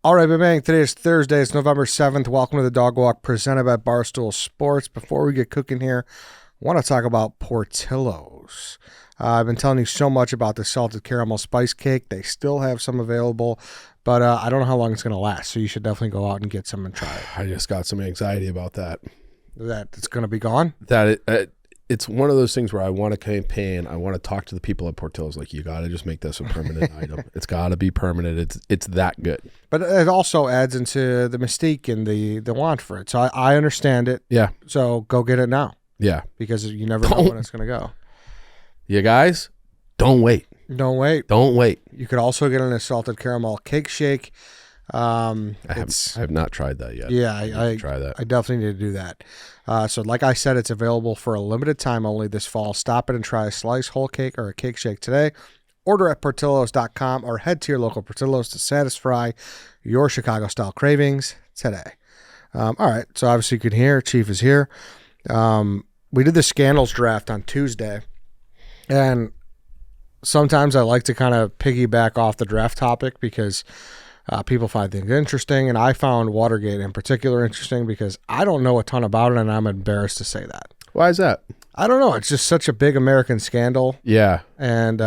All right, bang. Today is Thursday. It's November 7th. Welcome to the Dog Walk presented by Barstool Sports. Before we get cooking here, I want to talk about Portillo's. I've been telling you so much about the salted caramel spice cake. They still have some available, but I don't know how long it's going to last, so you should definitely go out and get some and try it. I just got some anxiety about that. That it's going to be gone? It's one of those things where I want to campaign. I want to talk to the people at Portillo's. Like, you got to just make this a permanent item. It's got to be permanent. It's that good. But it also adds into the mystique and the want for it. So I understand it. Yeah. So go get it now. Yeah. Because you never know when it's going to go. You guys, don't wait. Don't wait. Don't wait. You could also get an salted caramel cake shake. I have not tried that yet. Yeah, I try that. I definitely need to do that. So like I said, it's available for a limited time only this fall. Stop it and try a slice, whole cake, or a cake shake today. Order at Portillos.com or head to your local Portillos to satisfy your Chicago-style cravings today. All right, so obviously you can hear, Chief is here. We did the scandals draft on Tuesday, and sometimes I like to kind of piggyback off the draft topic because people find things interesting, and I found Watergate in particular interesting because I don't know a ton about it, and I'm embarrassed to say that. Why is that? I don't know. It's just such a big American scandal. Yeah. And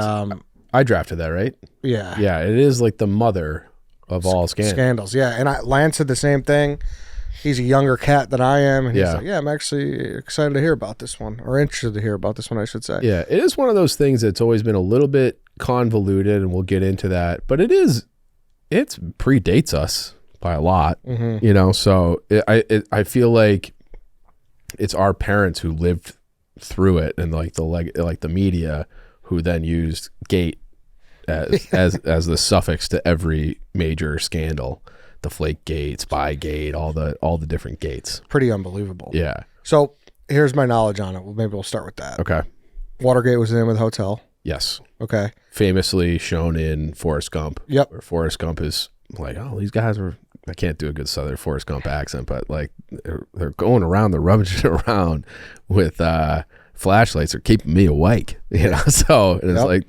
I drafted that, right? Yeah. Yeah, it is like the mother of all scandals. Yeah, and Lance said the same thing. He's a younger cat than I am, and he's Yeah. like, yeah, I'm actually excited to hear about this one, or interested to hear about this one, I should say. Yeah, it is one of those things that's always been a little bit convoluted, and we'll get into that, but it predates us by a lot, you know. So I feel like it's our parents who lived through it, and like the media who then used gate as the suffix to every major scandal, the Flake Gate, Spy Gate, all the different gates. Pretty unbelievable. Yeah. So here's my knowledge on it. Well, maybe we'll start with that. Okay. Watergate was the name of the hotel. Yes. Okay. Famously shown in Forrest Gump. Yep. Where Forrest Gump is like, oh, these guys were, I can't do a good Southern Forrest Gump accent, but like they're going around, they're rummaging around with flashlights. They're keeping me awake, you know? So and it's like,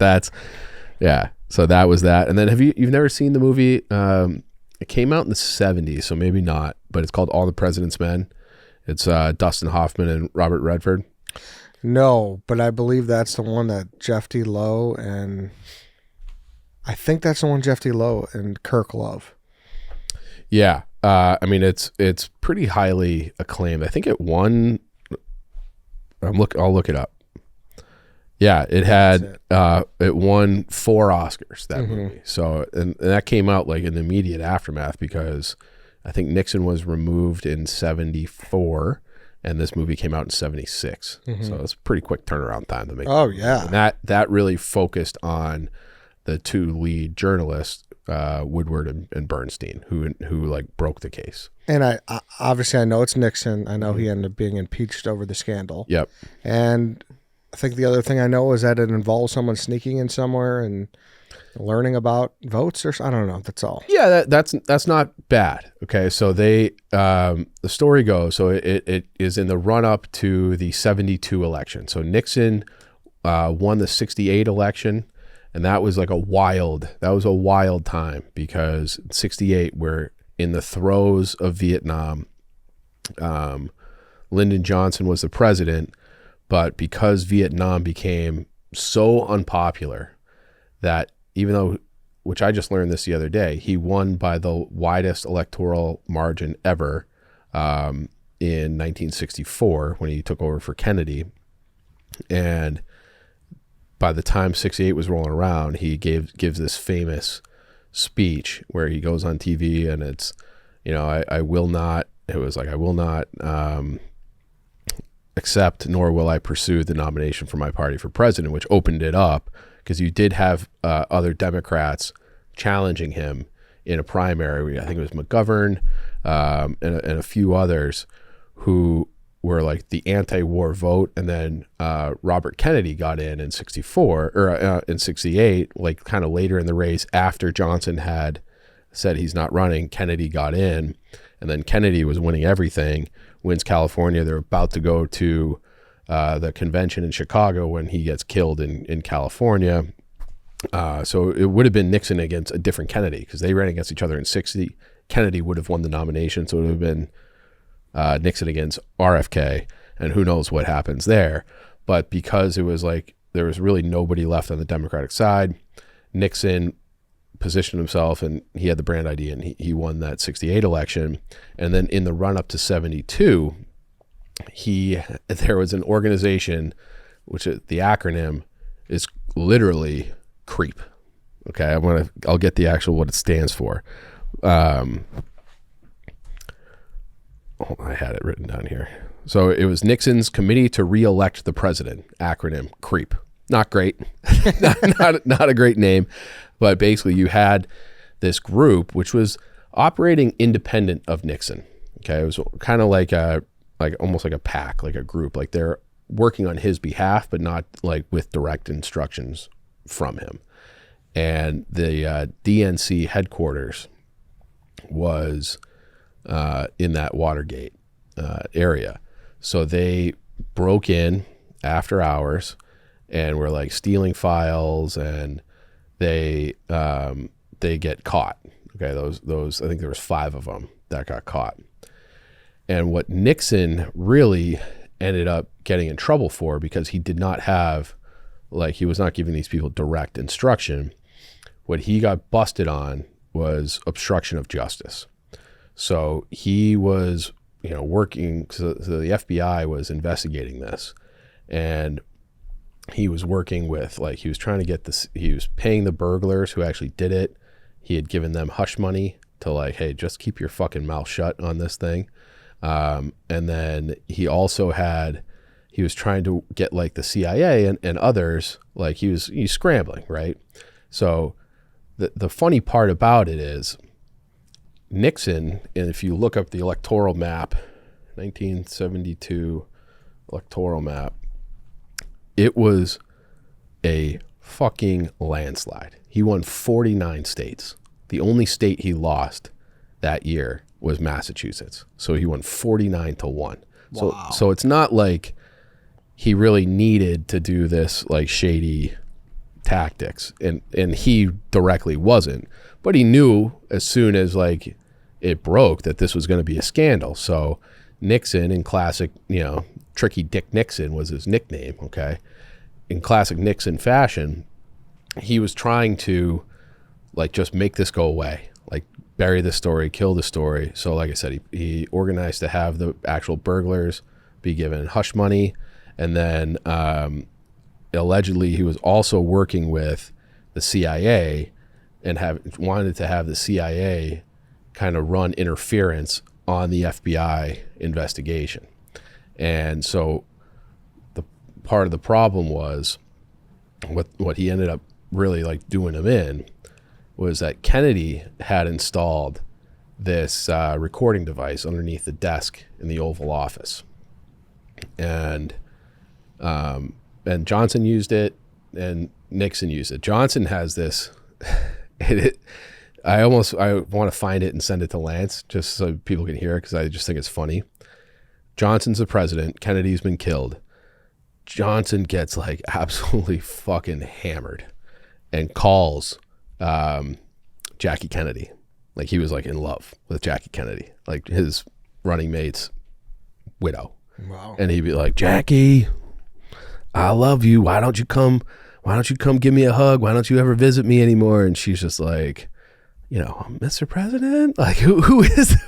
yeah. So that was that. And then you've never seen the movie? It came out in the 70s, so maybe not, but it's called All the President's Men. It's Dustin Hoffman and Robert Redford. No, but I believe that's the one that Jeff D. Lowe and Kirk love. Yeah. I mean, it's pretty highly acclaimed. I think it won. I'll look it up. Yeah, it won 4 Oscars, that movie. So, and that came out like in the immediate aftermath because I think Nixon was removed in 74. And this movie came out in 76. So it's a pretty quick turnaround time to make. Oh, yeah. And that really focused on the 2 lead journalists, Woodward and Bernstein, who like broke the case. And I obviously I know it's Nixon. I know he ended up being impeached over the scandal. Yep. And I think the other thing I know is that it involves someone sneaking in somewhere and learning about votes, or I don't know. That's all. Yeah, that's not bad. Okay, so the story goes. So it is in the run up to the 72 election. So Nixon won the 68 election, and that was a wild time because 68 we're in the throes of Vietnam. Lyndon Johnson was the president, but because Vietnam became so unpopular that even though, which I just learned this the other day, he won by the widest electoral margin ever in 1964 when he took over for Kennedy. And by the time 68 was rolling around, he gives this famous speech where he goes on TV and it's, I will not accept nor will I pursue the nomination for my party for president, which opened it up because you did have other Democrats challenging him in a primary. I think it was McGovern and a few others who were like the anti-war vote. And then Robert Kennedy got in 64 or in 68, like kind of later in the race after Johnson had said he's not running. Kennedy got in, and then Kennedy was winning everything, wins California. They're about to go to the convention in Chicago when he gets killed in California. So it would have been Nixon against a different Kennedy because they ran against each other in 60. Kennedy would have won the nomination. So it would have been Nixon against RFK, and who knows what happens there. But because it was like there was really nobody left on the Democratic side, Nixon positioned himself, and he had the brand ID, and he won that 68 election. And then in the run up to 72, there was an organization, which the acronym is literally CREEP. Okay, I'll get the actual what it stands for. I had it written down here. So it was Nixon's Committee to Re-elect the President, acronym CREEP. Not great, not a great name, but basically you had this group which was operating independent of Nixon. Okay, it was kind of like almost like a pack, like a group, like they're working on his behalf, but not like with direct instructions from him. And the DNC headquarters was in that Watergate area. So they broke in after hours and were like stealing files, and they get caught. Okay, those I think there was 5 of them that got caught. And what Nixon really ended up getting in trouble for, because he did not have, like, he was not giving these people direct instruction, what he got busted on was obstruction of justice. So he was, working, so the FBI was investigating this, and he was working with, like, he was trying to get this, he was paying the burglars who actually did it. He had given them hush money to, like, hey, just keep your fucking mouth shut on this thing. And then he also he was trying to get, like, the CIA and others, like, he's scrambling, right? So the funny part about it is Nixon, and if you look up the electoral map, 1972 electoral map, it was a fucking landslide. He won 49 states. The only state he lost that year was Massachusetts. So he won 49-1. Wow. So it's not like he really needed to do this, like, shady tactics, and he directly wasn't, but he knew as soon as, like, it broke that this was going to be a scandal. So Nixon, in classic, Tricky Dick Nixon was his nickname, okay? In classic Nixon fashion, he was trying to, like, just make this go away, like, bury the story, kill the story. So like I said, he organized to have the actual burglars be given hush money, and then allegedly he was also working with the CIA and wanted to have the CIA kind of run interference on the FBI investigation. And so the part of the problem was what he ended up really, like, doing him in was that Kennedy had installed this recording device underneath the desk in the Oval Office. And Johnson used it, and Nixon used it. Johnson has this, I want to find it and send it to Lance just so people can hear it, because I just think it's funny. Johnson's the president. Kennedy's been killed. Johnson gets, like, absolutely fucking hammered and calls Jackie Kennedy. Like, he was, like, in love with Jackie Kennedy, like his running mate's widow. Wow. And he'd be like, Jackie, I love you. Why don't you come give me a hug? Why don't you ever visit me anymore? And she's just like, Mr. President, like, who is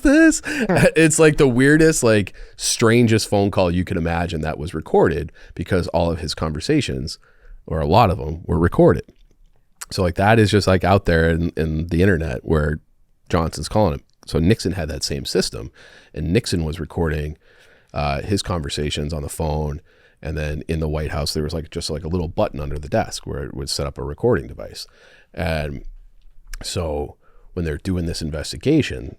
this? It's like the weirdest, like, strangest phone call you could imagine that was recorded, because all of his conversations, or a lot of them, were recorded. So, like, that is just, like, out there in the internet where Johnson's calling him. So Nixon had that same system, and Nixon was recording his conversations on the phone. And then in the White House, there was, like, just like a little button under the desk where it would set up a recording device. And so when they're doing this investigation,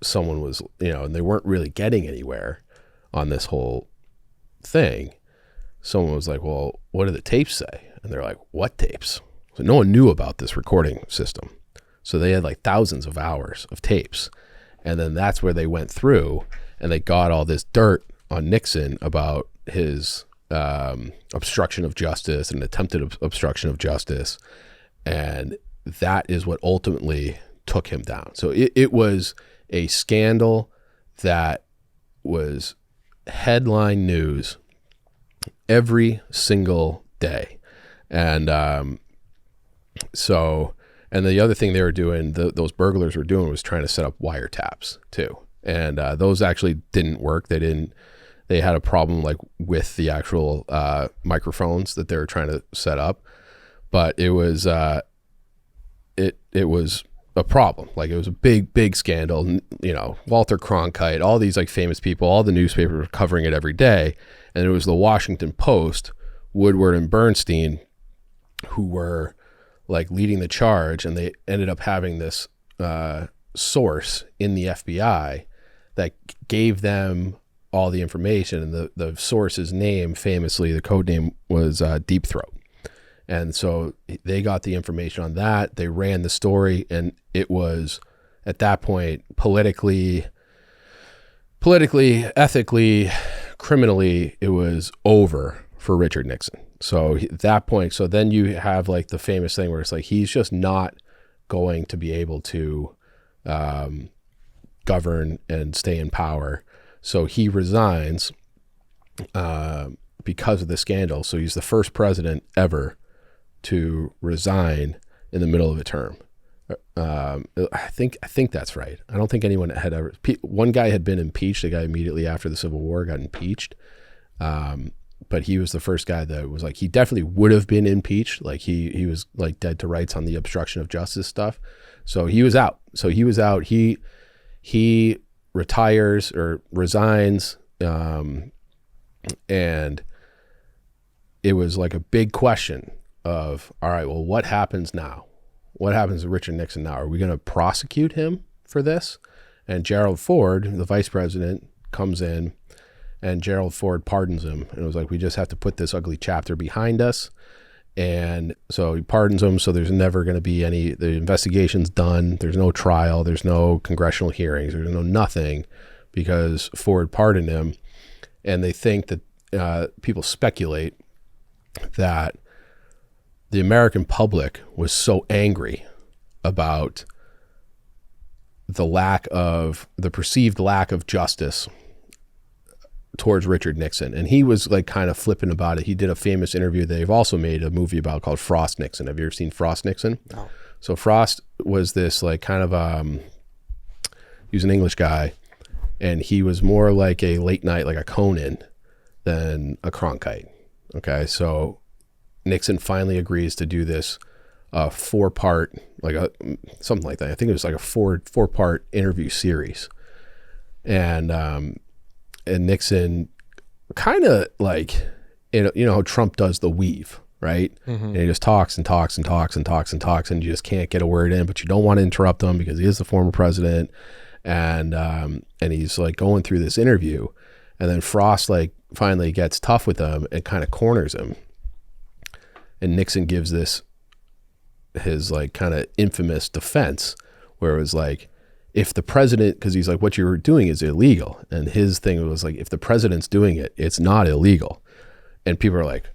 someone was, and they weren't really getting anywhere on this whole thing. Someone was like, well, what do the tapes say? And they're like, what tapes? So no one knew about this recording system. So they had, like, thousands of hours of tapes. And then that's where they went through, and they got all this dirt on Nixon about his obstruction of justice and attempted obstruction of justice. And that is what ultimately took him down. So it was a scandal that was headline news every single day. And and the other thing they were doing, those burglars were doing, was trying to set up wiretaps too. And those actually didn't work. They had a problem like with the actual microphones that they were trying to set up. But it was it was a problem. Like, it was a big scandal. You know, Walter Cronkite, all these like famous people, all the newspapers were covering it every day. And it was the Washington Post, Woodward and Bernstein, who were like leading the charge, and they ended up having this source in the FBI that gave them all the information. And the source's name, famously, the code name was Deep Throat. And so they got the information on that. They ran the story, and it was, at that point, politically, ethically, criminally, it was over for Richard Nixon. So at that point, so then you have like the famous thing where it's like, he's just not going to be able to govern and stay in power. So he resigns because of the scandal. So he's the first president ever to resign in the middle of a term. I think that's right. I don't think anyone had ever. One guy had been impeached. The guy immediately after the Civil War got impeached, but he was the first guy that was like, he definitely would have been impeached. Like he was like dead to rights on the obstruction of justice stuff. So he was out. He retires or resigns, and it was like a big question of, all right, well, what happens now? What happens to Richard Nixon now? Are we going to prosecute him for this? And Gerald Ford, the vice president, comes in, and Gerald Ford pardons him. And it was like, we just have to put this ugly chapter behind us. And so he pardons him. So there's never going to be the investigation's done. There's no trial. There's no congressional hearings. There's no nothing, because Ford pardoned him. And they think that people speculate that the American public was so angry about the perceived lack of justice towards Richard Nixon. And he was like kind of flippant about it. He did a famous interview that they've also made a movie about called Frost Nixon. Have you ever seen Frost Nixon? No. So Frost was this like kind of, he was an English guy, and he was more like a late night, like a Conan, than a Cronkite. Okay. So Nixon finally agrees to do this 4-part, something like that. I think it was like a four-part interview series. And Nixon kind of like, you know how Trump does the weave, right? Mm-hmm. And he just talks and talks and talks and talks and talks, and you just can't get a word in, but you don't want to interrupt him because he is the former president. And he's like going through this interview, and then Frost like finally gets tough with him and kind of corners him. And Nixon gives his like kind of infamous defense, where it was like, if the president, because he's like, what you're doing is illegal. And his thing was like, if the president's doing it, it's not illegal. And people are like,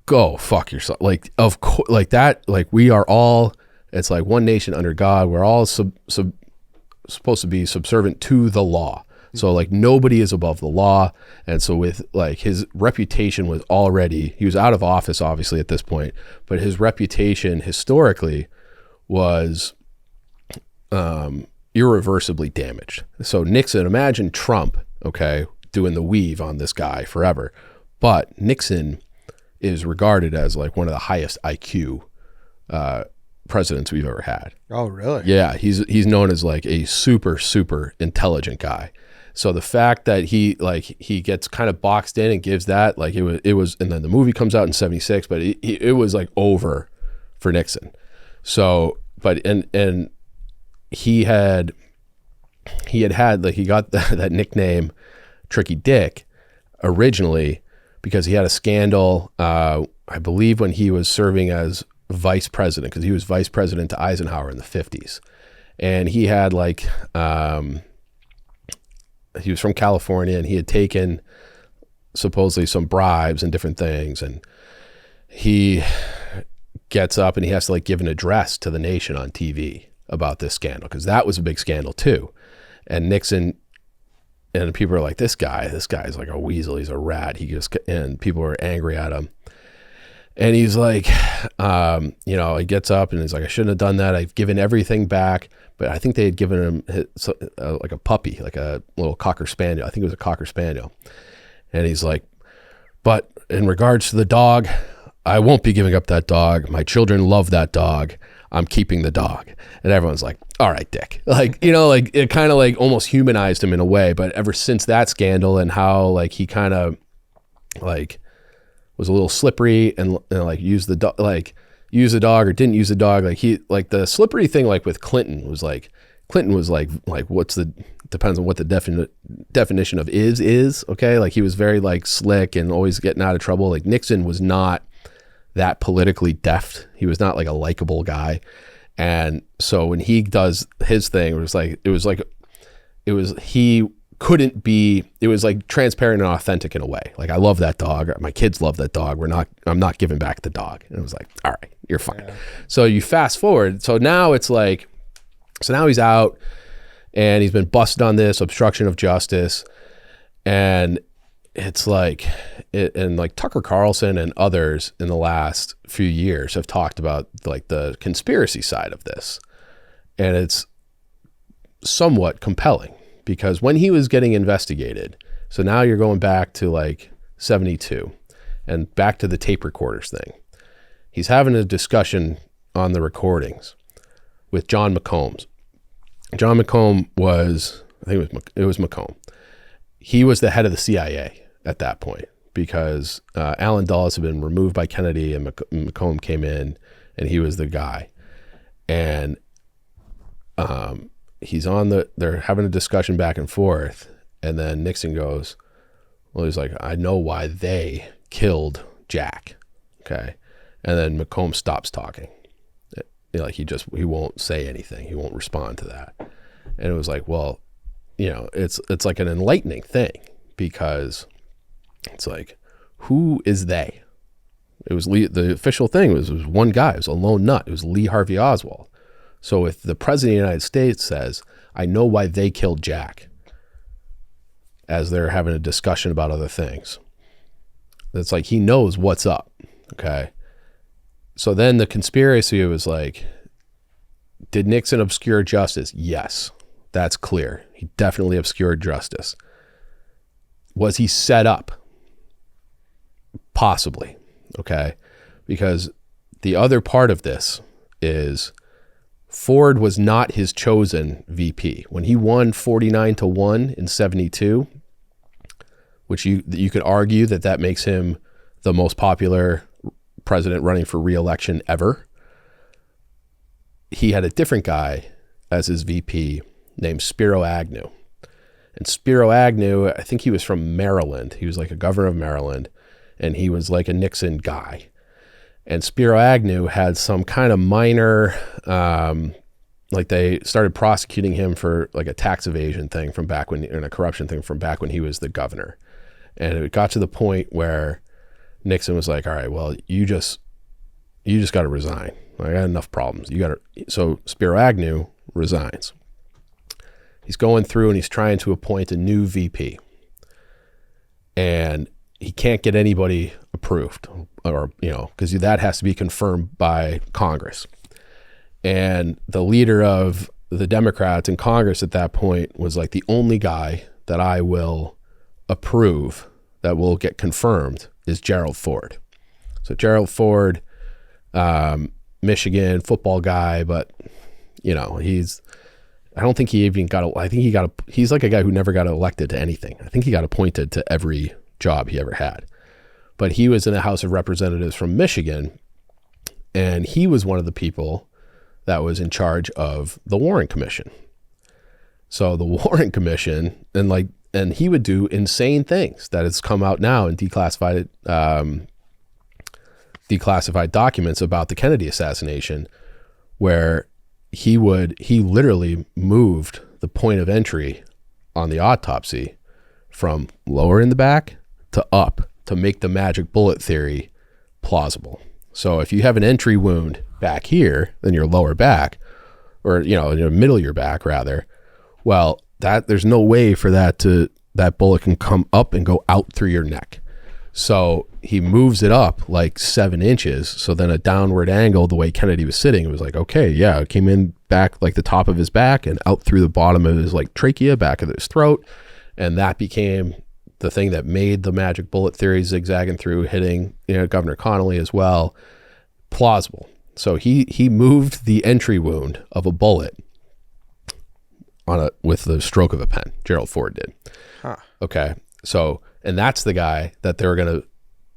go fuck yourself. Like, of course, like that, like we are all, it's like one nation under God. We're all supposed to be subservient to the law. So like nobody is above the law. And so with like his reputation was already, he was out of office obviously at this point, but his reputation historically was irreversibly damaged. So Nixon, imagine Trump, okay, doing the weave on this guy forever. But Nixon is regarded as like one of the highest IQ presidents we've ever had. Oh, really? Yeah, he's known as like a super intelligent guy. So the fact that he gets kind of boxed in and gives that, like it was, and then the movie comes out in 1976, but it was like over for Nixon. So, but and he had like, he got that nickname Tricky Dick originally because he had a scandal, I believe when he was serving as vice president, because he was vice president to Eisenhower in the 50s. And he had like, he was from California, and he had taken supposedly some bribes and different things. And he gets up and he has to like give an address to the nation on TV. about this scandal, because that was a big scandal too. And Nixon, and people are like, this guy's like a weasel. He's a rat. And people are angry at him. And he's like, he gets up and he's like, I shouldn't have done that. I've given everything back. But I think they had given him like a puppy, like a little Cocker Spaniel. I think it was a Cocker Spaniel. And he's like, but in regards to the dog, I won't be giving up that dog. My children love that dog. I'm keeping the dog. And everyone's like, all right, Dick. Like, like it kind of like almost humanized him in a way. But ever since that scandal and how like he kind of like was a little slippery and like used the dog or didn't use the dog. Like like the slippery thing, like with Clinton was like depends on what the definition of is. Okay. Like he was very like slick and always getting out of trouble. Like Nixon was not that politically deft. He was not like a likable guy. And so when he does his thing, it was like transparent and authentic in a way. Like, I love that dog. My kids love that dog. I'm not giving back the dog. And it was like, all right, you're fine. Yeah. So you fast forward. So now it's like, now he's out and he's been busted on this obstruction of justice. And it's like, and like Tucker Carlson and others in the last few years have talked about like the conspiracy side of this. And it's somewhat compelling because when he was getting investigated, so now you're going back to like 72 and back to the tape recorders thing. He's having a discussion on the recordings with John McCombs. John McComb was, I think it was McComb. He was the head of the CIA at that point because Allen Dulles had been removed by Kennedy and McComb came in and he was the guy. And they're having a discussion back and forth. And then Nixon goes, well, he's like, I know why they killed Jack. Okay. And then McComb stops talking. He won't say anything. He won't respond to that. And it was like, well, it's like an enlightening thing because it's like, who is they? It was the official thing was one guy. It was a lone nut. It was Lee Harvey Oswald. So if the president of the United States says, I know why they killed Jack, as they're having a discussion about other things, it's like he knows what's up. Okay. So then the conspiracy was like, did Nixon obscure justice? Yes, that's clear. He definitely obscured justice. Was he set up? Possibly. Okay. Because the other part of this is Ford was not his chosen VP. When he won 49-1 in 72, which you could argue that makes him the most popular president running for re-election ever, he had a different guy as his VP named Spiro Agnew. And Spiro Agnew, I think he was from Maryland. He was like a governor of Maryland, and he was like a Nixon guy. And Spiro Agnew had some kind of minor, like they started prosecuting him for like a tax evasion thing from back when, and a corruption thing from back when he was the governor. And it got to the point where Nixon was like, all right, well, you just got to resign. I got enough problems. So Spiro Agnew resigns. He's going through and he's trying to appoint a new VP. And he can't get anybody approved or, because that has to be confirmed by Congress. And the leader of the Democrats in Congress at that point was like, the only guy that I will approve that will get confirmed is Gerald Ford. So Gerald Ford, Michigan football guy, but I don't think he even he's like a guy who never got elected to anything. I think he got appointed to every job he ever had, but he was in the House of Representatives from Michigan. And he was one of the people that was in charge of the Warren Commission. So the Warren Commission, and he would do insane things that has come out now in declassified documents about the Kennedy assassination, where he literally moved the point of entry on the autopsy from lower in the back to up to make the magic bullet theory plausible. So if you have an entry wound back here, then your lower back, or, middle of your back rather. Well, there's no way for that bullet can come up and go out through your neck. So he moves it up like 7 inches. So then a downward angle, the way Kennedy was sitting, it was like, okay, yeah, it came in back like the top of his back and out through the bottom of his like trachea, back of his throat. And that became the thing that made the magic bullet theory zigzagging through, hitting, Governor Connolly as well, plausible. So he moved the entry wound of a bullet with the stroke of a pen. Gerald Ford did. Huh. Okay. So, and that's the guy that they were going to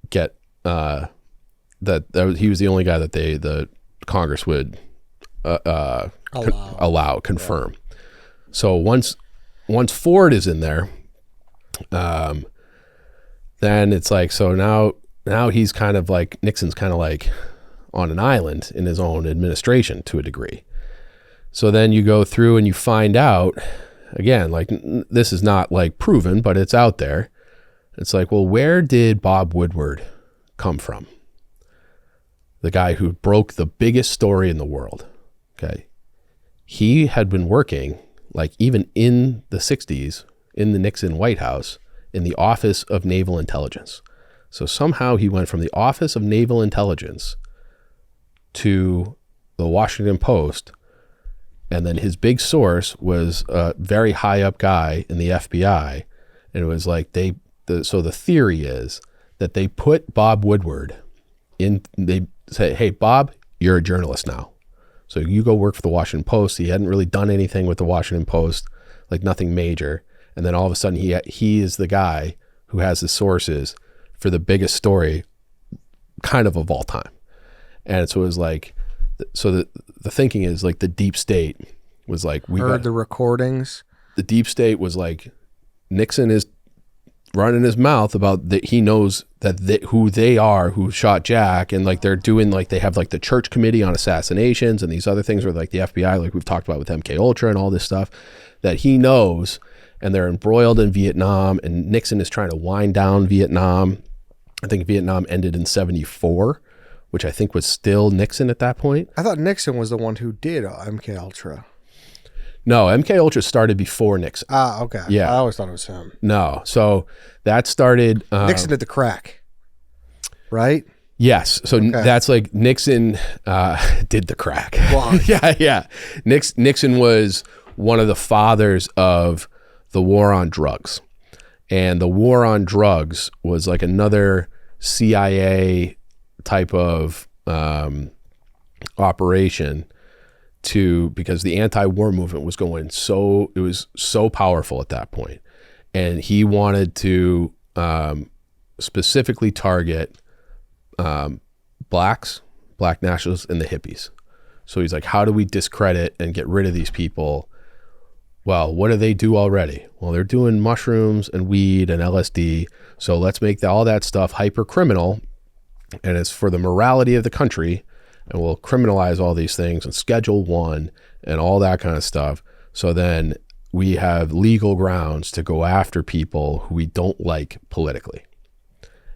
get, he was the only guy that the Congress would confirm. Yeah. So once Ford is in there, then it's like, so now he's kind of like, Nixon's kind of like on an island in his own administration to a degree. So then you go through and you find out, again, like this is not like proven, but it's out there. It's like, well, where did Bob Woodward come from? The guy who broke the biggest story in the world. Okay. He had been working, like even in the 60s, in the Nixon White House, in the Office of Naval Intelligence. So somehow he went from the Office of Naval Intelligence to the Washington Post, and then his big source was a very high up guy in the FBI, and it was like so the theory is that they put Bob Woodward in, they say, hey, Bob, you're a journalist now. So you go work for the Washington Post. He hadn't really done anything with the Washington Post, like nothing major. And then all of a sudden he is the guy who has the sources for the biggest story kind of all time. And so it was like, so the thinking is like the deep state was like, we heard the recordings. The deep state was like, Nixon is running his mouth about that. He knows that who they are, who shot Jack. And like, they're doing like, they have like the Church Committee on Assassinations and these other things where like the FBI, like we've talked about with MK Ultra and all this stuff that he knows, and they're embroiled in Vietnam, and Nixon is trying to wind down Vietnam. I think Vietnam ended in 1974, which I think was still Nixon at that point. I thought Nixon was the one who did MK Ultra. No, MK Ultra started before Nixon. Ah, okay. Yeah. I always thought it was him. No. So that started... Nixon did the crack, right? Yes. So that's like Nixon did the crack. Wow. Yeah. Nixon was one of the fathers of the war on drugs. And the war on drugs was like another CIA type of operation because the anti-war movement was it was so powerful at that point. And he wanted to specifically target black nationalists and the hippies. So he's like, how do we discredit and get rid of these people? Well, what do they do already? Well, they're doing mushrooms and weed and LSD. So let's make all that stuff hyper criminal, and it's for the morality of the country, and we'll criminalize all these things and Schedule 1 and all that kind of stuff. So then we have legal grounds to go after people who we don't like politically.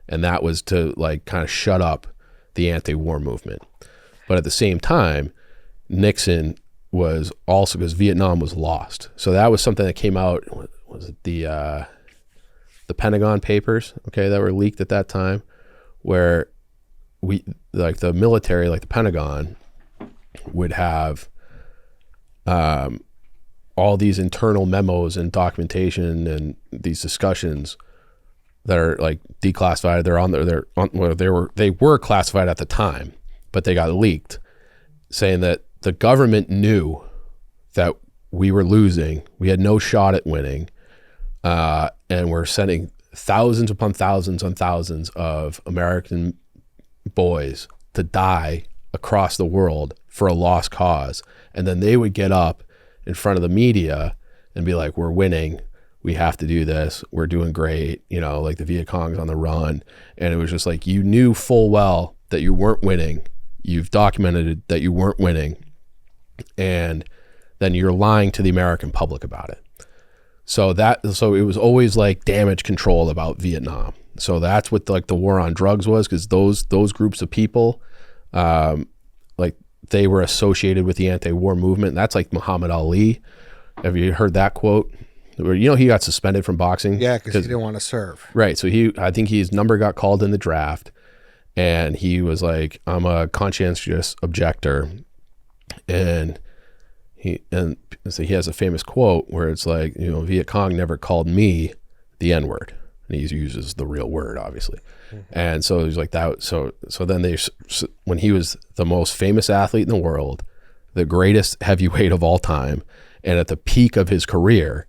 And that was to like kind of shut up the anti-war movement. But at the same time, Nixon was also, because Vietnam was lost. So that was something that came out, was it the Pentagon Papers, okay, that were leaked at that time, where we, like the military, like the Pentagon, would have all these internal memos and documentation and these discussions that are like declassified. They were classified at the time, but they got leaked, saying that the government knew that we were losing. We had no shot at winning. And we're sending thousands upon thousands on thousands of American boys to die across the world for a lost cause. And then they would get up in front of the media and be like, we're winning. We have to do this. We're doing great. Like the Viet Cong's on the run. And it was just like, you knew full well that you weren't winning. You've documented that you weren't winning. And then you're lying to the American public about it. So it was always like damage control about Vietnam. So that's what like the war on drugs was, because those groups of people, like they were associated with the anti-war movement. That's like Muhammad Ali. Have you heard that quote? Where, you know, he got suspended from boxing. Yeah, because he didn't want to serve. Right. So I think his number got called in the draft, and he was like, I'm a conscientious objector. And so he has a famous quote where it's like, you know, Viet Cong never called me the N-word. And he uses the real word, obviously. And so he's like that. So then when he was the most famous athlete in the world, the greatest heavyweight of all time, and at the peak of his career,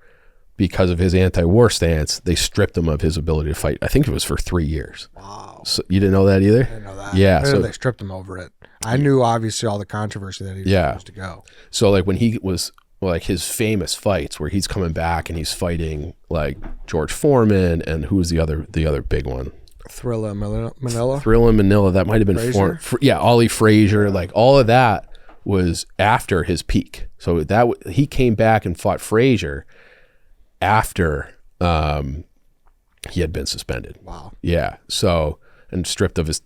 because of his anti-war stance, they stripped him of his ability to fight. I think it was for 3 years. Wow. So you didn't know that either? I didn't know that. Yeah. So So they stripped him over it. I knew obviously all the controversy that he was supposed to go. So like when he was like his famous fights where he's coming back and he's fighting like George Foreman and who was the other big one? Thrilla Manila. Thrilla Manila. That might have been Ollie Frazier. Like all of that was after his peak. So he came back and fought Frazier after he had been suspended. Wow. Yeah. So and stripped of his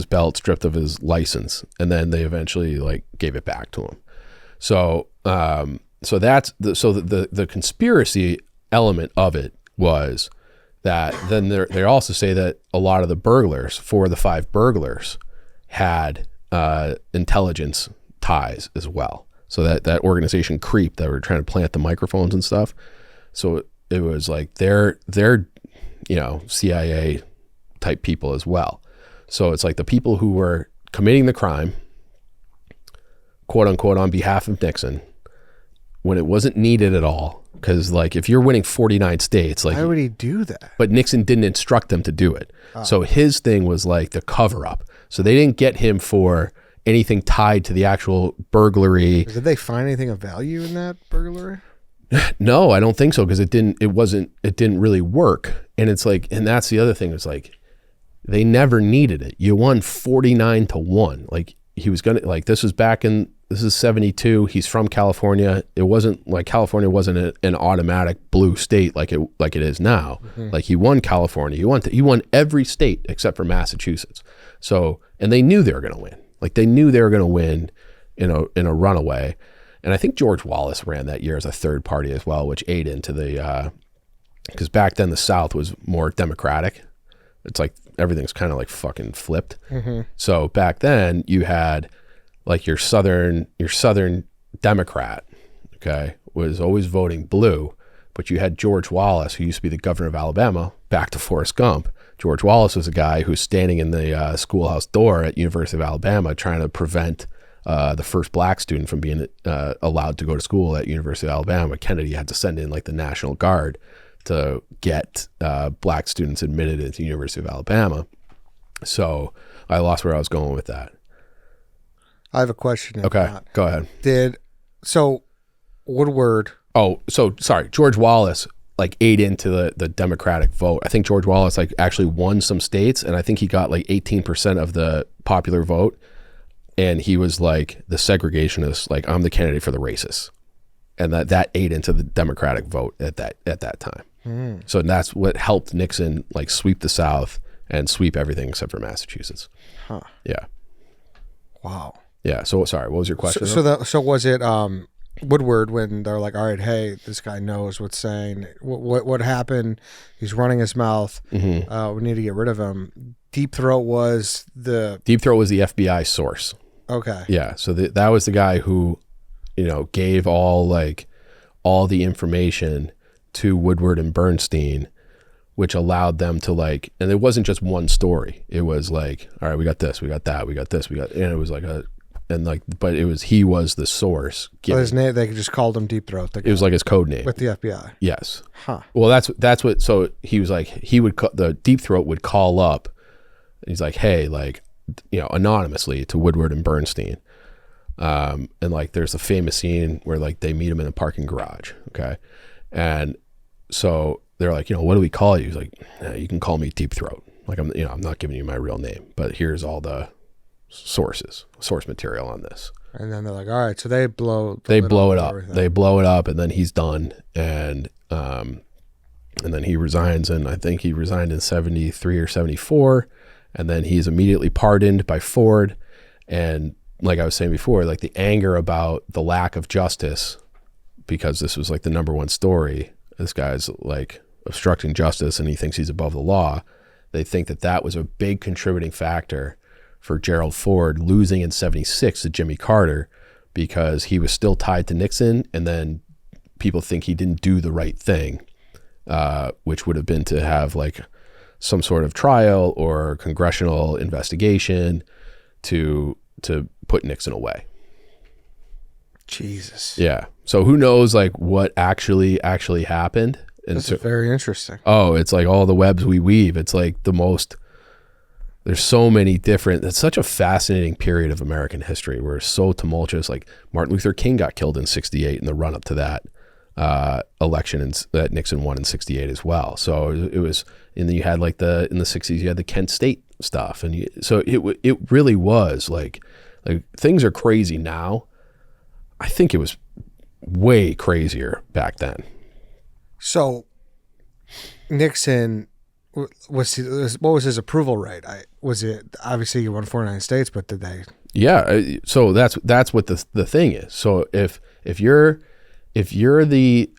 belt, stripped of his license, and then they eventually like gave it back to him. So that's the conspiracy element of it was that then they also say that a lot of the burglars, 4 of the 5 burglars, had intelligence ties as well. So that organization Creep that were trying to plant the microphones and stuff. So it was like they're you know, CIA type people as well. So it's like the people who were committing the crime, quote unquote, on behalf of Nixon, when it wasn't needed at all. Because like if you're winning 49 states, like why would he do that? But Nixon didn't instruct them to do it. So his thing was like the cover up. So they didn't get him for anything tied to the actual burglary. Did they find anything of value in that burglary? No, I don't think so, because it didn't really work. And it's like, and that's the other thing, is like they never needed it. You won 49-1. Like he was gonna, like this is 72. He's from California. It wasn't like California wasn't an automatic blue state like it is now. Mm-hmm. Like he won California. He won every state except for Massachusetts. So, and they knew they were gonna win. Like they knew they were gonna win in a runaway. And I think George Wallace ran that year as a third party as well, which ate into the, because back then the South was more Democratic. It's like everything's kind of like fucking flipped. Mm-hmm. So back then you had like your Southern Democrat, okay, was always voting blue, but you had George Wallace, who used to be the governor of Alabama, back to Forrest Gump. George Wallace was a guy who's standing in the schoolhouse door at University of Alabama trying to prevent the first black student from being allowed to go to school at University of Alabama. Kennedy had to send in like the National Guard to get black students admitted into University of Alabama. So I lost where I was going with that. I have a question. Okay, go ahead. Woodward? Oh, so sorry. George Wallace like ate into the Democratic vote. I think George Wallace like actually won some states, and I think he got like 18% of the popular vote. And he was like the segregationist, like I'm the candidate for the racists, and that ate into the Democratic vote at that time. Mm. So that's what helped Nixon like sweep the South and sweep everything except for Massachusetts. Huh. Yeah. Wow. Yeah. So sorry, what was your question? So was it Woodward when they're like, all right, hey, this guy knows what's saying. What happened? He's running his mouth. Mm-hmm. We need to get rid of him. Deep Throat was the FBI source. Okay. Yeah. So that was the guy who, you know, gave all the information to Woodward and Bernstein, which allowed them to like, and it wasn't just one story. It was like, all right, we got this, we got that, we got this, and it was like he was the source. His name, they just called him Deep Throat. It was like his code name. With the FBI. Yes. Huh. Well, that's what, so he was like, the Deep Throat would call up, and he's like, hey, like, you know, anonymously to Woodward and Bernstein. And like, there's a famous scene where like they meet him in a parking garage. Okay. And so they're like, you know, what do we call you? He's like, you can call me Deep Throat. Like I'm not giving you my real name, but here's all the source material on this. And then they're like, all right, so they blow it up. Everything. They blow it up, and then he's done. And then he resigns, and I think he resigned in 73 or 74. And then he's immediately pardoned by Ford, and like I was saying before, like the anger about the lack of justice, because this was like the number one story. This guy's like obstructing justice and he thinks he's above the law. They think that that was a big contributing factor for Gerald Ford losing in 76 to Jimmy Carter, because he was still tied to Nixon, and then people think he didn't do the right thing, which would have been to have like some sort of trial or congressional investigation to put Nixon away. Jesus. Yeah. So who knows like what actually happened? And This is very interesting. oh, it's like all the webs we weave. It's like there's so many different, it's such a fascinating period of American history where it's so tumultuous. Like Martin Luther King got killed in 68 in the run up to that election that Nixon won in 68 as well. So it was, and then you had like in the 60s, you had the Kent State stuff. And so it really was like things are crazy now. I think it was way crazier back then. So Nixon, what was his approval rate? Was it, obviously he won 49 states, but did they? Yeah. So that's what the thing is. So if you're the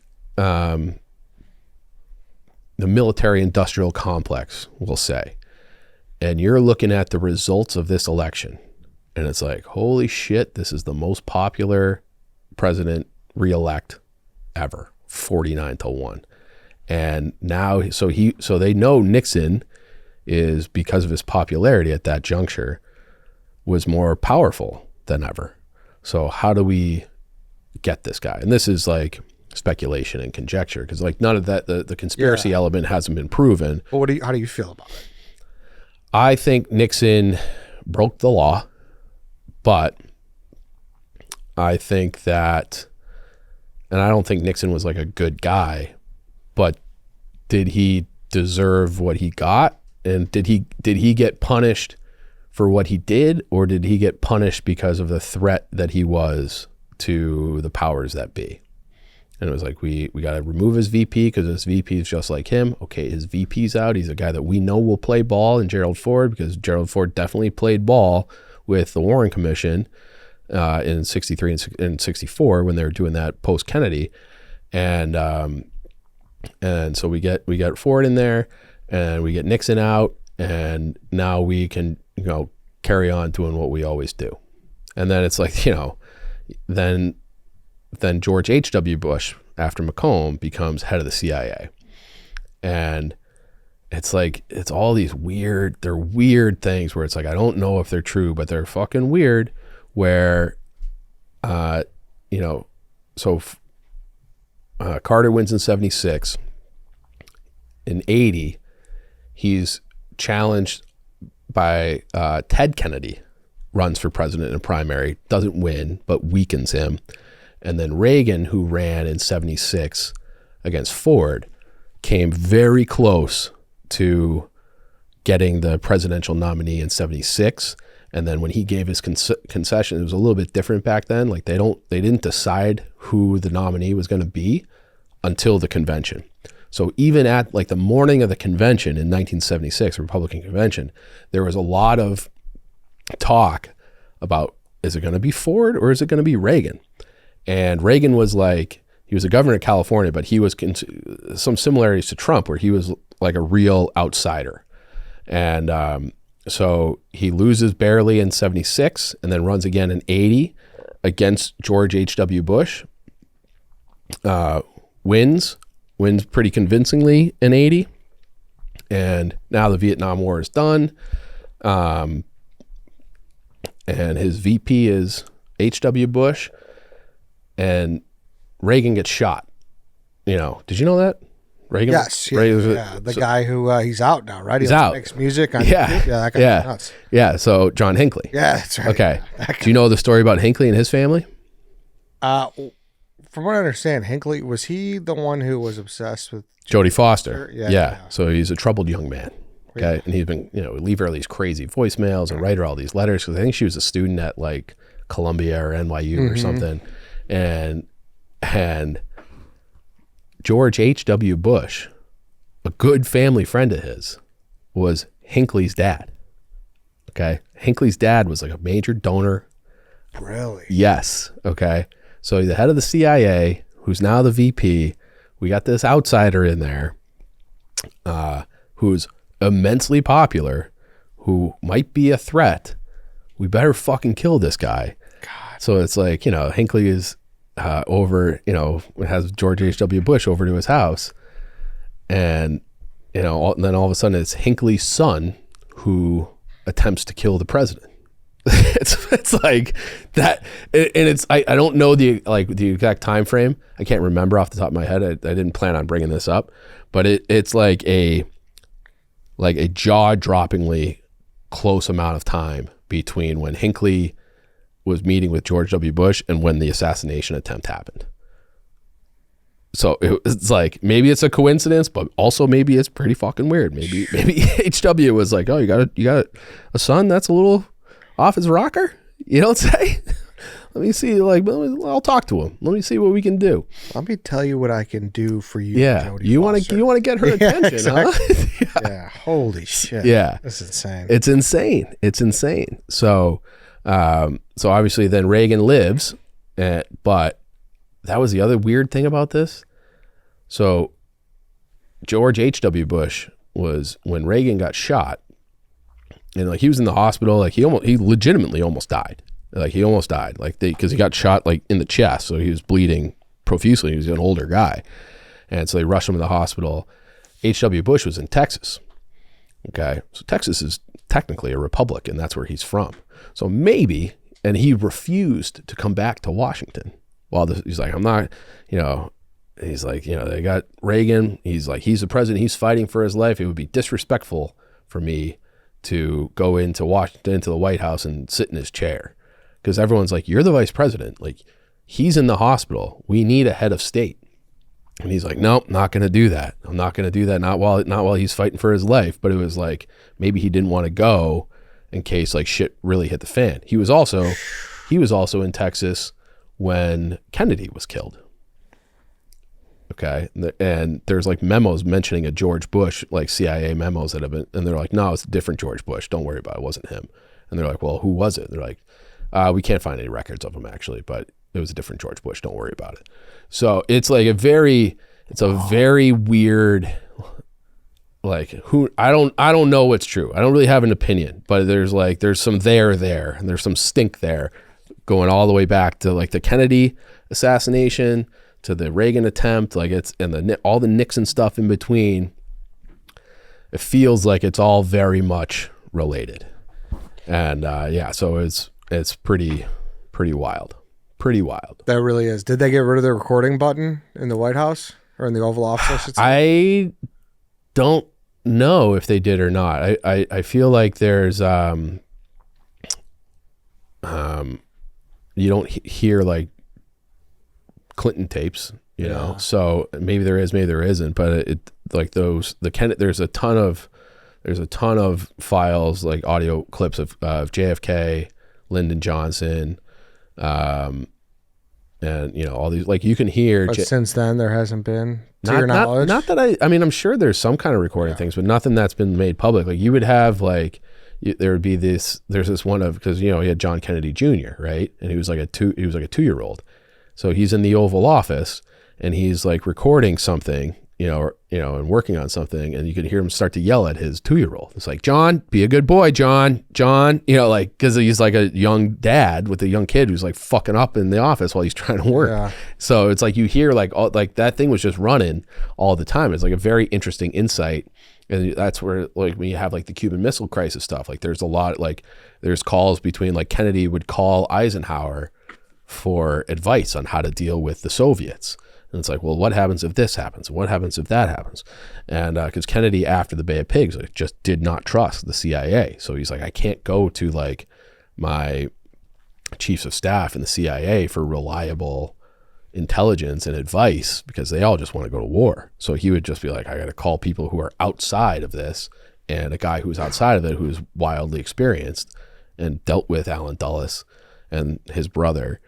military industrial complex, we'll say, and you're looking at the results of this election, and it's like, holy shit, this is the most popular president reelect ever, 49-1. And now, so they know Nixon is, because of his popularity at that juncture, was more powerful than ever. So how do we get this guy? And this is like speculation and conjecture, because like none of that, the conspiracy element hasn't been proven. Well, how do you feel about it? I think Nixon broke the law, but I think that, and I don't think Nixon was like a good guy, but did he deserve what he got? And did he get punished for what he did, or did he get punished because of the threat that he was to the powers that be? And it was like, we got to remove his VP because his VP is just like him. Okay, his VP's out. He's a guy that we know will play ball in Gerald Ford, because Gerald Ford definitely played ball with the Warren Commission in 63 and 64 when they were doing that post-Kennedy. And so we get Ford in there, and we get Nixon out, and now we can, carry on doing what we always do. And then it's like, then George H.W. Bush, after McComb, becomes head of the CIA. And it's like, it's all these weird things where it's like, I don't know if they're true, but they're fucking weird, where, Carter wins in 76. In 80, he's challenged by Ted Kennedy, runs for president in a primary, doesn't win, but weakens him. And then Reagan, who ran in 76 against Ford, came very close to getting the presidential nominee in 76. And then when he gave his concession, it was a little bit different back then. Like they didn't decide who the nominee was going to be until the convention. So even at like the morning of the convention in 1976, Republican convention, there was a lot of talk about, is it going to be Ford or is it going to be Reagan? And Reagan was like, he was a governor of California, but he was some similarities to Trump, where he was like a real outsider. And so he loses barely in 76 and then runs again in 80 against George H.W. Bush. Wins pretty convincingly in 80. And now the Vietnam War is done. And his VP is H.W. Bush. And Reagan gets shot. Did you know that? Reagan? Yes. Yeah. The guy who, he's out now, right? He's out. Makes music on Yeah. YouTube. Yeah, that guy's nuts. Yeah. So John Hinckley. Yeah, that's right. Okay. Do you know the story about Hinckley and his family? From what I understand, Hinckley, was he the one who was obsessed with Jodie Foster? Yeah. So he's a troubled young man. Okay. Yeah. And he's been, leave her all these crazy voicemails and write her all these letters, because I think she was a student at like Columbia or NYU or something. And George H.W. Bush, a good family friend of his, was Hinckley's dad. Okay. Hinckley's dad was like a major donor Really? Yes. Okay. So the head of the CIA, who's now the VP, we got this outsider in there, who's immensely popular, who might be a threat. We better fucking kill this guy. God. So it's like, Hinckley is over, has George H.W. Bush over to his house. And, and then all of a sudden it's Hinckley's son who attempts to kill the president. it's like that. And it's, I don't know the exact time frame. I can't remember off the top of my head. I didn't plan on bringing this up, but it's like a jaw-droppingly close amount of time between when Hinckley was meeting with George W. Bush and when the assassination attempt happened. So it's like, maybe it's a coincidence, but also maybe it's pretty fucking weird. Maybe HW was like, oh, you got a son that's a little off his rocker? You don't say? Let me see, I'll talk to him. Let me see what we can do. Let me tell you what I can do for you. Yeah. Jodie You want Foster. to get her attention, exactly. huh? Yeah. Holy shit. Yeah. That's insane. It's insane. So obviously then Reagan lives, but that was the other weird thing about this. So George H.W. Bush was, when Reagan got shot, and he was in the hospital, he legitimately almost died. He almost died, because he got shot in the chest, so he was bleeding profusely. He was an older guy, and so they rushed him to the hospital. H.W. Bush was in Texas. Okay, so Texas is technically a republic, and that's where he's from. So maybe, and he refused to come back to Washington. He's like, I'm not, he's like, they got Reagan. He's like, he's the president. He's fighting for his life. It would be disrespectful for me to go into Washington, into the White House, and sit in his chair. Because everyone's like, you're the vice president. He's in the hospital. We need a head of state. And he's like, nope, not going to do that. I'm not going to do that. Not while he's fighting for his life. But it was like, maybe he didn't want to go in case shit really hit the fan. He was also in Texas when Kennedy was killed. Okay. And there's memos mentioning a George Bush, CIA memos that have been, and they're like, no, it's a different George Bush. Don't worry about it. It wasn't him. And they're like, well, who was it? And they're like, we can't find any records of him actually, but it was a different George Bush. Don't worry about it. So it's a very weird, I don't know what's true. I don't really have an opinion, but there's some there, and there's some stink there going all the way back to the Kennedy assassination to the Reagan attempt, all the Nixon stuff in between. It feels like it's all very much related. And so it's pretty wild. Pretty wild. That really is. Did they get rid of the recording button in the White House or in the Oval Office, I should say? I don't know if they did or not. I feel like there's you don't hear Clinton tapes, you know. So maybe there is, maybe there isn't. But there's a ton of files, audio clips of JFK, Lyndon Johnson, and all these, you can hear. But since then, there hasn't been, to your knowledge. Not that I mean, I'm sure there's some kind of recording things, but nothing that's been made public. You would have there would be there's this one of, because he had John Kennedy Jr., right, and he was a 2-year-old. So he's in the Oval Office and he's recording something, and working on something, and you could hear him start to yell at his 2-year-old. It's like, John, be a good boy, John, because he's a young dad with a young kid who's fucking up in the office while he's trying to work. Yeah. So it's you hear that thing was just running all the time. It's a very interesting insight. And that's where when you have the Cuban Missile Crisis stuff, there's a lot, there's calls between Kennedy would call Eisenhower for advice on how to deal with the Soviets. And it's well, what happens if this happens? What happens if that happens? And because Kennedy, after the Bay of Pigs, just did not trust the CIA. So he's I can't go to my chiefs of staff in the CIA for reliable intelligence and advice, because they all just want to go to war. So he would just be I got to call people who are outside of this, and a guy who's outside of it who's wildly experienced and dealt with Allen Dulles, and his brother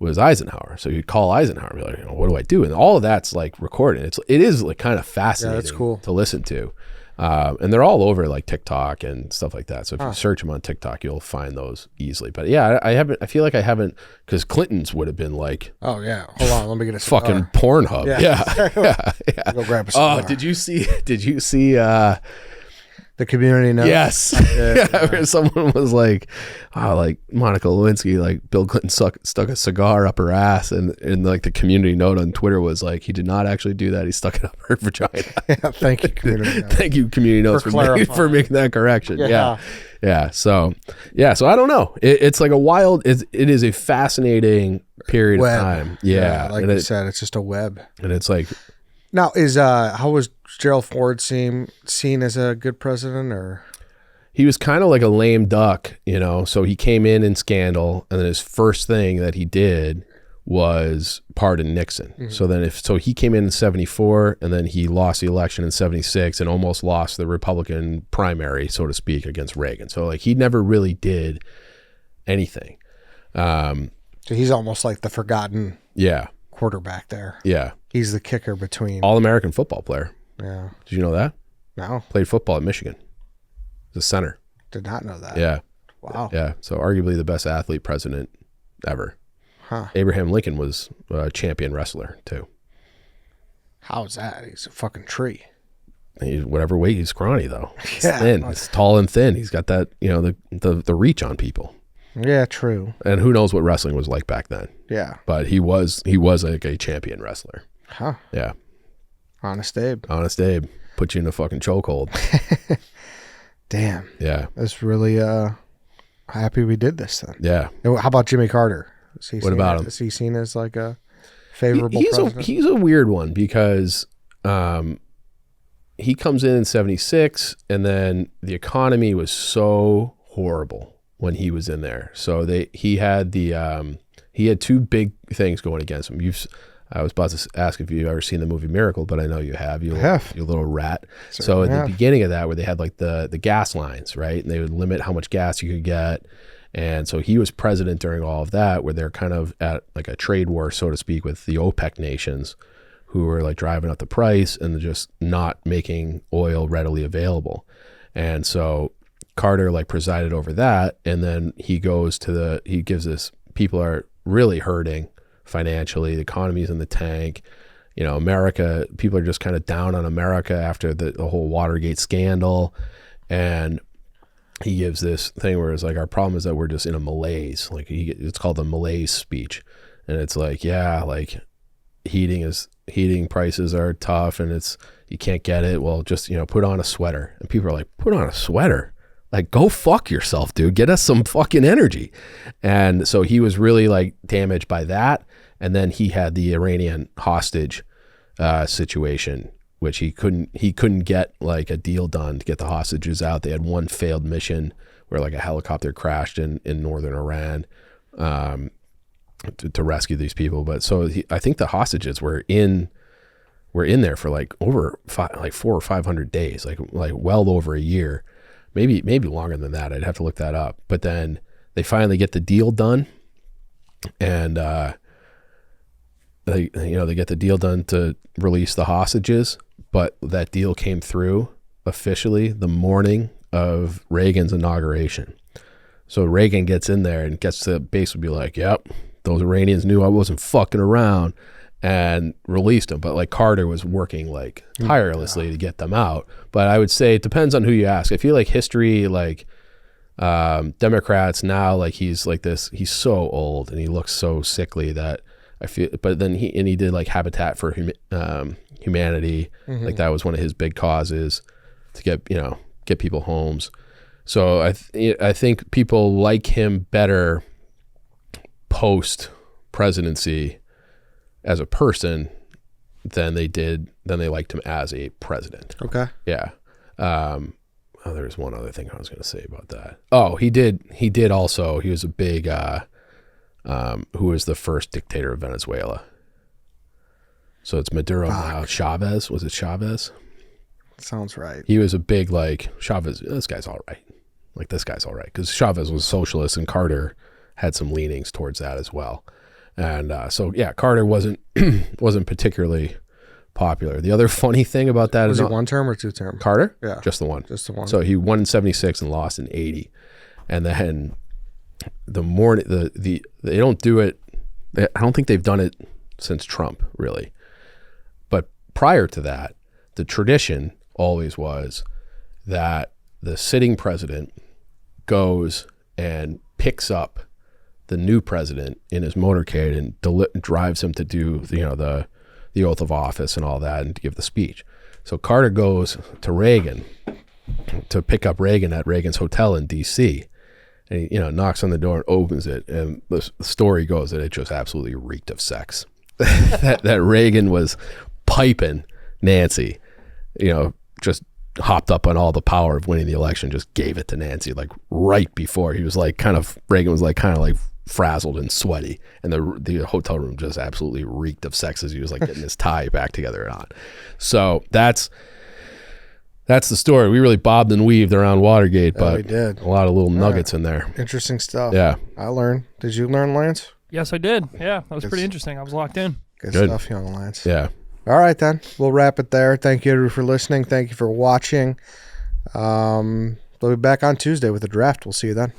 was Eisenhower. So you'd call Eisenhower and be what do I do? And all of that's recorded. It is kind of fascinating. Yeah, that's cool to listen to. And they're all over like TikTok and stuff like that. So if you search them on TikTok, you'll find those easily. But yeah, I feel like I haven't, because Clinton's would have been like, oh yeah, hold on, let me get a cigar. fucking Pornhub. Yeah. Go grab a cigar. Oh, did you see the community note? Yes. Where someone was like, oh, like Monica Lewinsky, like Bill Clinton stuck a cigar up her ass, and like the community note on Twitter was like, he did not actually do that. He stuck it up her vagina. Yeah, thank you, community note. Thank you, community notes, for making that correction. Yeah. So I don't know. It's like a wild. It is a fascinating period of time. Yeah, like you said, it's just a web. And it's like, now how was Gerald Ford seen as a good president, or? He was kind of like a lame duck, you know. So he came in scandal, and then his first thing that he did was pardon Nixon. Mm-hmm. So he came in 74, and then he lost the election in 76 and almost lost the Republican primary, so to speak, against Reagan. So like he never really did anything. So he's almost like the forgotten quarterback there. Yeah. He's the kicker between. All-American football player. Yeah. Did you know that? No. Played football at Michigan. The center. Did not know that. Yeah. Wow. Yeah. So arguably the best athlete president ever. Huh. Abraham Lincoln was a champion wrestler too. How's that? He's a fucking tree. Whatever weight, he's scrawny though. He's thin. He's tall and thin. He's got that, you know, the reach on people. Yeah, true. And who knows what wrestling was like back then. Yeah. But he was like a champion wrestler. Huh. Yeah. Honest Abe. Put you in a fucking chokehold. Damn. Yeah. That's really happy we did this then. Yeah. And how about Jimmy Carter? What about him? Is he seen as like a favorable president? He's a weird one because he comes in 76, and then the economy was so horrible when he was in there. So he had two big things going against him. I was about to ask if you've ever seen the movie Miracle, but I know you have. You little rat. So at the beginning of that, where they had like the gas lines, right? And they would limit how much gas you could get. And so he was president during all of that, where they're kind of at like a trade war, so to speak, with the OPEC nations, who were like driving up the price and just not making oil readily available. And so Carter like presided over that. And then he gives this, people are really hurting financially. The economy's in the tank. You know, America, people are just kind of down on America after the whole Watergate scandal. And he gives this thing where it's like, our problem is that we're just in a malaise. Like it's called the malaise speech. And it's like, yeah, like heating prices are tough and you can't get it. Well, just, you know, put on a sweater. And people are like, put on a sweater? Like, go fuck yourself, dude. Get us some fucking energy. And so he was really like damaged by that. And then he had the Iranian hostage situation, which he couldn't get like a deal done to get the hostages out. They had one failed mission where like a helicopter crashed in northern Iran to rescue these people. But so I think the hostages were in there for like over 400 or 500 days, like well over a year. Maybe longer than that. I'd have to look that up. But then they finally get the deal done, and they get the deal done to release the hostages. But that deal came through officially the morning of Reagan's inauguration. So Reagan gets in there and gets to basically be like, "Yep, those Iranians knew I wasn't fucking around," and released them. But like Carter was working like tirelessly to get them out. But I would say it depends on who you ask. I feel like history, like Democrats now, like he's like this, he's so old and he looks so sickly that I feel, but then he did like Habitat for Humanity. Mm-hmm. Like that was one of his big causes to get people homes. So I think people like him better post presidency as a person than they liked him as a president. Okay. Yeah. There's one other thing I was going to say about that. Oh, he did also, he was a big, who was the first dictator of Venezuela. So it's Maduro now. Chavez. Was it Chavez? Sounds right. He was a big, like, Chavez, this guy's all right. Like, this guy's all right. Because Chavez was socialist and Carter had some leanings towards that as well. And so, yeah, Carter wasn't particularly popular. The other funny thing about that Was is it one term or two term? Carter? Yeah. Just the one. Just the one. So he won in 76 and lost in 80. And then they don't do it. I don't think they've done it since Trump, really. But prior to that, the tradition always was that the sitting president goes and picks up the new president in his motorcade and drives him to do the oath of office and all that and to give the speech. So Carter goes to Reagan to pick up Reagan at Reagan's hotel in D.C. and he knocks on the door and opens it, and the story goes that it just absolutely reeked of sex. that Reagan was piping Nancy, just hopped up on all the power of winning the election, just gave it to Nancy like right before he was Reagan was kind of frazzled and sweaty, and the hotel room just absolutely reeked of sex as he was getting his tie back together and on. So that's the story. We really bobbed and weaved around Watergate, but we did. A lot of little nuggets in there. Interesting stuff. Yeah. I learned. Did you learn, Lance? Yes, I did. Yeah, that was pretty interesting. I was locked in. Good Good stuff, young Lance. Yeah. All right, then. We'll wrap it there. Thank you everyone for listening. Thank you for watching. We'll be back on Tuesday with the draft. We'll see you then.